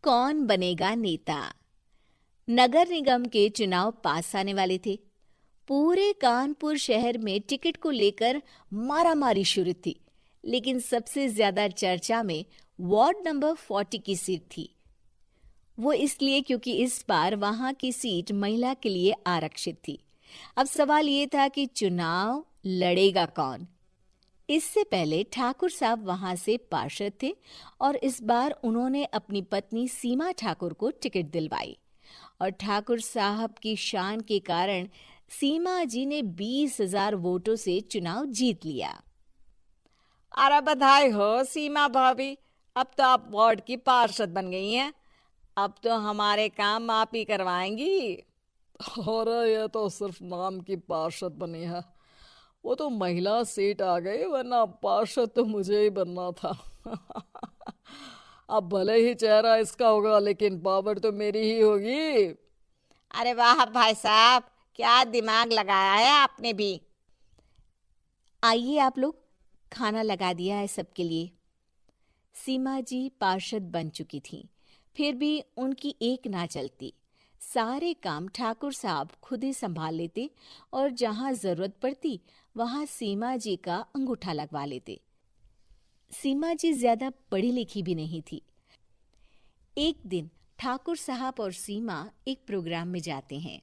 कौन बनेगा नेता। नगर निगम के चुनाव पास आने वाले थे। पूरे कानपुर शहर में टिकट को लेकर मारामारी शुरू थी, लेकिन सबसे ज्यादा चर्चा में वार्ड नंबर 40 की सीट थी। वो इसलिए क्योंकि इस बार वहां की सीट महिला के लिए आरक्षित थी। अब सवाल ये था कि चुनाव लड़ेगा कौन। इससे पहले ठाकुर साहब वहां से पार्षद थे और इस बार उन्होंने अपनी पत्नी सीमा ठाकुर को टिकट दिलवाई और ठाकुर साहब की शान के कारण सीमा जी ने 20,000 वोटों से चुनाव जीत लिया। अरे बधाई हो सीमा भाभी, अब तो आप वार्ड की पार्षद बन गई हैं। अब तो हमारे काम आप ही करवाएंगी। अरे ये तो सिर्फ नाम की पार्षद बनी है, वो तो महिला सीट आ गई, वरना पार्षद तो मुझे ही बनना था। अब भले ही चेहरा इसका होगा लेकिन पावर तो मेरी ही होगी। अरे वाह भाई साहब, क्या दिमाग लगाया है आपने भी। आइए आप लोग, खाना लगा दिया है सबके लिए। सीमा जी पार्षद बन चुकी थीं, फिर भी उनकी एक ना चलती। सारे काम ठाकुर साहब खुद ही संभाल लेते और जहां जरूरत पड़ती वहां सीमा जी का अंगूठा लगवा लेते। सीमा जी ज्यादा पढ़ी लिखी भी नहीं थी। एक दिन ठाकुर साहब और सीमा एक प्रोग्राम में जाते हैं।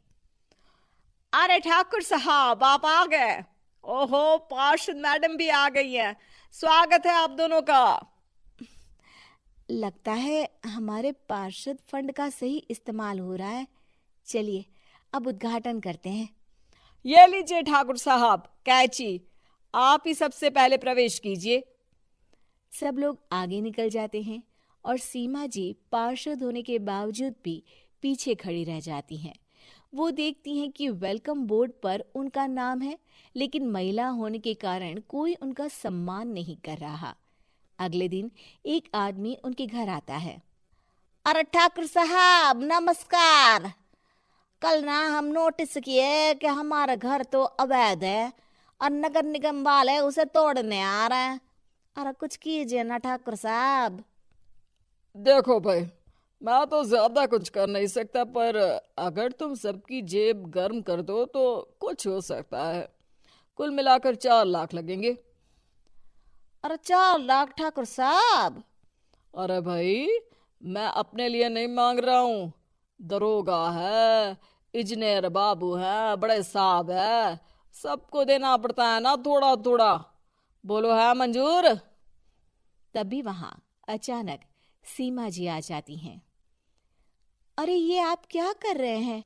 अरे ठाकुर साहब, आप आ गए। ओहो, पार्षद मैडम भी आ गई हैं। स्वागत है आप दोनों का। लगता है हमारे पार्षद फंड का सही इस्तेमाल हो रहा है। चलिए अब उद्घाटन करते हैं। ये लीजिए ठाकुर साहब कैची, आप ही सबसे पहले प्रवेश कीजिए। सब लोग आगे निकल जाते हैं और सीमा जी पार्षद होने के बावजूद भी पीछे खड़ी रह जाती हैं। वो देखती हैं कि वेलकम बोर्ड पर उनका नाम है, लेकिन महिला होने के कारण कोई उनका सम्मान नहीं कर रहा। अगले दिन एक आदमी उनके घर आता है। अरे ठाकुर साहब नमस्कार। कल ना हम नोटिस किए कि हमारा घर तो अवैध है और नगर निगम वाले उसे तोड़ने आ रहे हैं। अरे कुछ कीजिए ना ठाकुर साहब। देखो भाई, मैं तो ज्यादा कुछ कर नहीं सकता, पर अगर तुम सबकी जेब गर्म कर दो तो कुछ हो सकता है। कुल मिलाकर 4 लाख लगेंगे। अरे 4 लाख ठाकुर साहब? अरे भाई, मैं अपने लिए नहीं मांग रहा हूँ। दरोगा है, इंजीनियर बाबू है, बड़े साहब है, सबको देना पड़ता है ना थोड़ा थोड़ा। बोलो है मंजूर? तभी वहां अचानक सीमा जी आ जाती हैं। अरे ये आप क्या कर रहे हैं?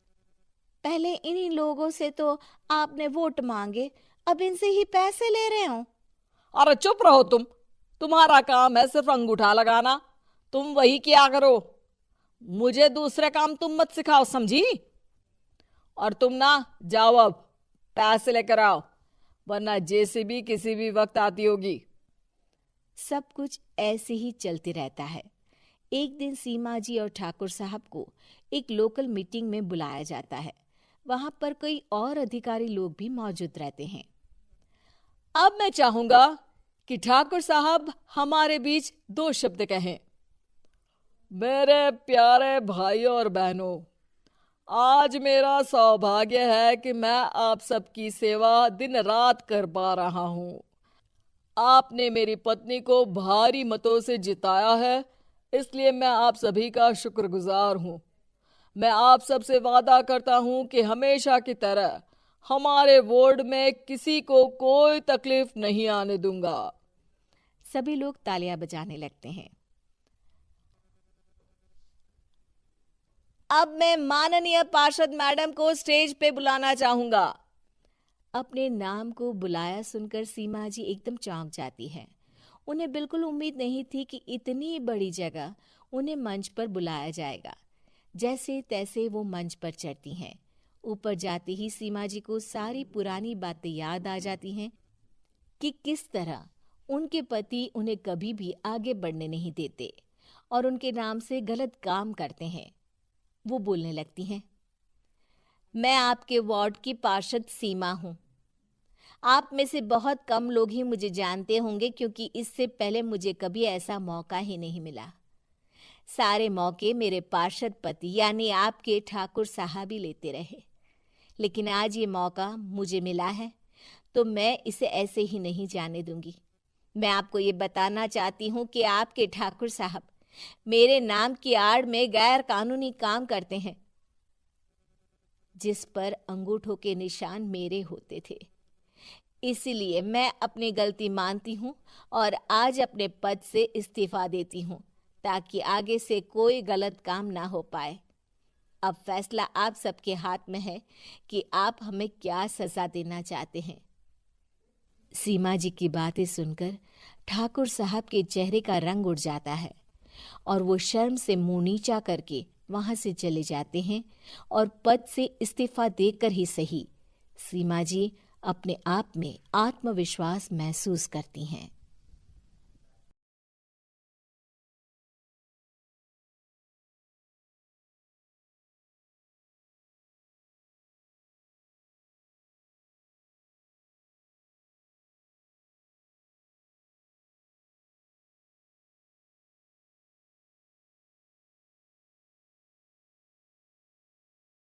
पहले इन्हीं लोगों से तो आपने वोट मांगे, अब इनसे ही पैसे ले रहे हो। अरे चुप रहो तुम। तुम्हारा काम है सिर्फ अंगूठा लगाना, तुम वही किया करो। मुझे दूसरे काम तुम मत सिखाओ, समझी? और तुम ना जाओ, अब पैसे लेकर आओ, वरना जेसीबी किसी भी वक्त आती होगी। सब कुछ ऐसे ही चलते रहता है। एक दिन सीमा जी और ठाकुर साहब को एक लोकल मीटिंग में बुलाया जाता है। वहां पर कई और अधिकारी लोग भी मौजूद रहते हैं। अब मैं चाहूंगा कि ठाकुर साहब हमारे बीच 2 शब्द कहें। मेरे प्यारे भाइयों और बहनों, आज मेरा सौभाग्य है कि मैं आप सबकी सेवा दिन रात कर पा रहा हूं। आपने मेरी पत्नी को भारी मतों से जिताया है, इसलिए मैं आप सभी का शुक्रगुजार हूं। मैं आप सबसे वादा करता हूं कि हमेशा की तरह हमारे वार्ड में किसी को कोई तकलीफ नहीं आने दूंगा। सभी लोग तालियां बजाने लगते हैं। अब मैं माननीय पार्षद मैडम को स्टेज पे बुलाना चाहूंगा। अपने नाम को बुलाया सुनकर सीमा जी एकदम चौंक जाती है। उन्हें बिल्कुल उम्मीद नहीं थी कि इतनी बड़ी जगह उन्हें मंच पर बुलाया जाएगा। जैसे तैसे वो मंच पर चढ़ती हैं। ऊपर जाते ही सीमा जी को सारी पुरानी बातें याद आ जाती हैं कि किस तरह उनके पति उन्हें कभी भी आगे बढ़ने नहीं देते और उनके नाम से गलत काम करते हैं। वो बोलने लगती हैं, मैं आपके वार्ड की पार्षद सीमा हूं। आप में से बहुत कम लोग ही मुझे जानते होंगे, क्योंकि इससे पहले मुझे कभी ऐसा मौका ही नहीं मिला। सारे मौके मेरे पार्षद पति यानी आपके ठाकुर साहब ही लेते रहे, लेकिन आज ये मौका मुझे मिला है तो मैं इसे ऐसे ही नहीं जाने दूंगी। मैं आपको ये बताना चाहती हूँ कि आपके ठाकुर साहब मेरे नाम की आड़ में गैर कानूनी काम करते हैं, जिस पर अंगूठों के निशान मेरे होते थे। इसीलिए मैं अपनी गलती मानती हूँ और आज अपने पद से इस्तीफा देती हूँ, ताकि आगे से कोई गलत काम ना हो पाए। अब फैसला आप सबके हाथ में है कि आप हमें क्या सजा देना चाहते हैं। सीमा जी की बातें सुनकर ठाकुर साहब के चेहरे का रंग उड़ जाता है और वो शर्म से मुंह नीचा करके वहां से चले जाते हैं और पद से इस्तीफा देकर ही सही सीमा जी अपने आप में आत्मविश्वास महसूस करती हैं।